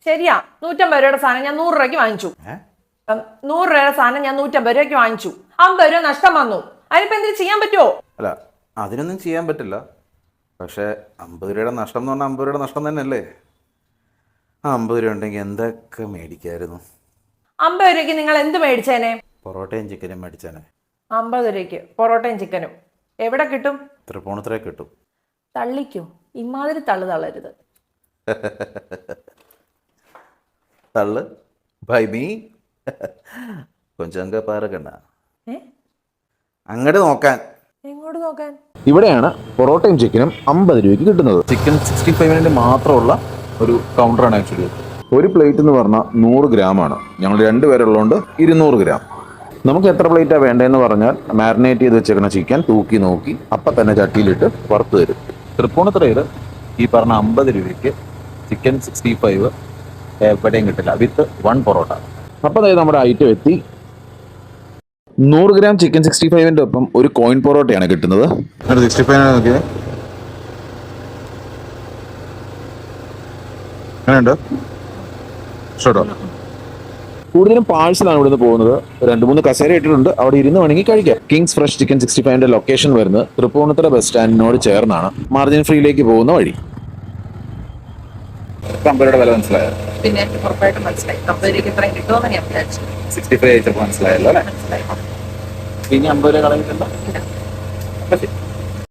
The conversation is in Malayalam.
ശരിയാ, 150 രൂപയുടെ സാധനം ഞാൻ 100 രൂപയ്ക്ക് വാങ്ങിച്ചു. 100 രൂപയുടെ സാധനം ഞാൻ 150 രൂപയ്ക്ക് വാങ്ങിച്ചു. 50 രൂപ നഷ്ടം വന്നു. അതിനിപ്പോ എന്തെങ്കിലും ചെയ്യാൻ പറ്റുമോ? അല്ല, അതിനൊന്നും ചെയ്യാൻ പറ്റില്ല. പക്ഷേ 50 രൂപയുടെ നഷ്ടം എന്ന് പറഞ്ഞാൽ 50 രൂപയുടെ നഷ്ടം തന്നെയല്ലേ. ആ 50 രൂപ ഉണ്ടെങ്കിൽ എന്തൊക്കെ മേടിക്കായിരുന്നു. 50 രൂപയ്ക്ക് നിങ്ങൾ എന്ത് മേടിച്ചേനെ? പൊറോട്ടയും ചിക്കനും മേടിച്ചേനെ. 50 രൂപയ്ക്ക് പൊറോട്ടയും ചിക്കനും എവിടെ കിട്ടും? തൃപ്പൂണിത്തുറ കിട്ടും. തള്ളിക്കോ, ഇമാതിരി തള്ളു തള്ളരുത്. തള്ളു ബൈ മീ. കൊഞ്ചങ്ക പാറക്കണ്ണ അങ്ങോട്ട് നോക്കാൻ. എങ്ങോട്ട് നോക്കാൻ? ഇവിടെയാണ് പൊറോട്ടയും ചിക്കനും 50 രൂപയ്ക്ക് കിട്ടുന്നത്. ചിക്കൻ 65 മാത്രമുള്ള ഒരു കൗണ്ടറാണ് ആക്ച്വലി. ഒരു പ്ലേറ്റ് എന്ന് പറഞ്ഞാൽ 100 ഗ്രാമാണ്. ഞങ്ങൾ 2 പേരുള്ളതുകൊണ്ട് 200 ഗ്രാം. നമുക്ക് എത്ര പ്ലേറ്റാണ് വേണ്ടതെന്ന് പറഞ്ഞാൽ മാരിനേറ്റ് ചെയ്ത് വെച്ചേക്കുന്ന ചിക്കൻ തൂക്കി നോക്കി അപ്പം തന്നെ ചട്ടിയിലിട്ട് വറുത്ത് തരും. തൃപ്പൂണിത്തുറയിൽ ഈ പറഞ്ഞ 50 രൂപയ്ക്ക് ചിക്കൻ 65 എവിടെയും കിട്ടില്ല, വിത്ത് 1 പൊറോട്ട. അപ്പം അതായത് നമ്മുടെ ഐറ്റം എത്തി. 100 ഗ്രാം ചിക്കൻ 65ൻ്റെ ഒപ്പം ഒരു കോയിൻ പൊറോട്ടയാണ് കിട്ടുന്നത്. 65 നോക്കിയേ, അങ്ങനെയുണ്ട്. ഇഷ്ടോ? കൂടുതലും പാഴ്സലാണ് ഇവിടുന്ന് പോകുന്നത്. 2-3 കസേര ഇട്ടിട്ടുണ്ട്, അവിടെ ഇരുന്ന് വേണമെങ്കിൽ കഴിക്കാം. കിങ്സ് ഫ്രഷ് ചിക്കൻ 65ൻ്റെ ലൊക്കേഷൻ വരുന്നത് തൃപ്പൂണിത്തുറ ബസ് സ്റ്റാൻഡിനോട് ചേർന്നാണ്, മാർജിൻ ഫ്രീയിലേക്ക് പോകുന്ന വഴി. 50 രൂപയുടെ വില മനസ്സിലായോ? പിന്നെ ഉറപ്പായിട്ടും മനസ്സിലായി. 50 രൂപയ്ക്ക് ഇത്രയും കിട്ടുമെന്ന് ഞാൻ വിചാരിച്ചു. 65 അയച്ചപ്പോൾ മനസ്സിലായല്ലോ അല്ലേ? മനസ്സിലായി. ഇനി 50 രൂപ കളഞ്ഞിട്ടുണ്ടോ?